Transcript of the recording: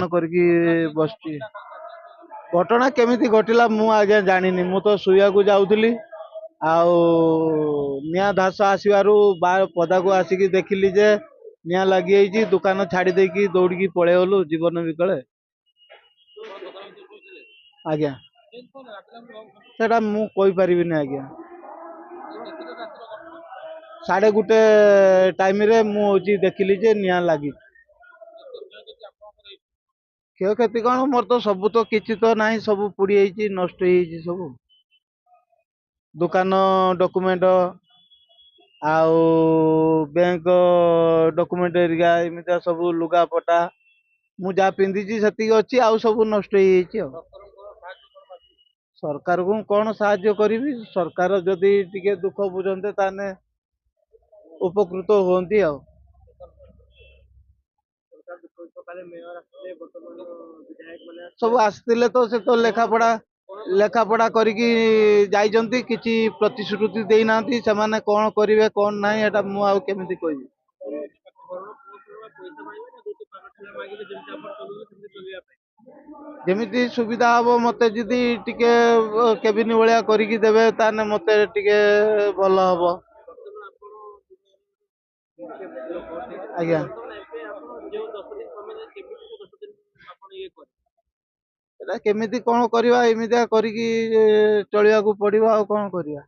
କରିକି ବସିଛି। ଘଟଣା କେମିତି ଘଟିଲା ମୁଁ ଆଜ୍ଞା ଜାଣିନି। ମୁଁ ତ ଶୋଇବାକୁ ଯାଉଥିଲି, ଆଉ ନିଆଁ ଧାସ ଆସିବାରୁ ପଦାକୁ ଆସିକି ଦେଖିଲି ଯେ ନିଆଁ ଲାଗିଯାଇଛି। ଦୋକାନ ଛାଡ଼ି ଦେଇକି ଦୌଡ଼ିକି ପଳେଇଗଲୁ ଜୀବନ ବିକଳେ। ଆଜ୍ଞା ସେଟା ମୁଁ କହିପାରିବିନି ଆଜ୍ଞା। 1:30 ଟାଇମରେ ମୁଁ ହଉଛି ଦେଖିଲି ଯେ ନିଆଁ ଲାଗିଛି। କ୍ଷୟକ୍ଷତି କଣ, ମୋର ତ ସବୁ ତ କିଛି ତ ନାହିଁ, ସବୁ ପୋଡ଼ି ହେଇଛି, ନଷ୍ଟ ହେଇଯାଇଛି ସବୁ। ଦୋକାନ ଡକୁମେଣ୍ଟ ଆଉ ବ୍ୟାଙ୍କ ଡକୁମେଣ୍ଟ ଏରିକା ଏମିତିଆ ସବୁ ଲୁଗାପଟା ମୁଁ ଯାହା ପିନ୍ଧିଛି ସେତିକି ଅଛି, ଆଉ ସବୁ ନଷ୍ଟ ହେଇଯାଇଛି। ଆଉ ସରକାରକୁ କଣ ସାହାଯ୍ୟ କରିବି? ସରକାର ଯଦି ଟିକେ ଦୁଃଖ ବୁଝନ୍ତେ ତାହେଲେ ଉପକୃତ ହୁଅନ୍ତି। ଆଉ ସବୁ ଆସିଥିଲେ ତ ସେ ତ ଲେଖାପଢା କରିକି ଯାଇଛନ୍ତି, କିଛି ପ୍ରତିଶ୍ରୁତି ଦେଇନାହାନ୍ତି। ସେମାନେ କଣ କରିବେ କଣ ନାହିଁ ଏଟା ମୁଁ ଆଉ କେମିତି କହିବି? ଯେମିତି ସୁବିଧା ହବ, ମତେ ଯଦି ଟିକେ କେବିନ ଭଳିଆ କରିକି ଦେବେ ତାହେଲେ ମତେ ଟିକେ ଭଲ ହବ। ଆଜ୍ଞା ଏଟା କେମିତି କଣ କରିବା? ଏମିତିଆ କରିକି ଚଳିବାକୁ ପଡିବ, ଆଉ କଣ କରିବା?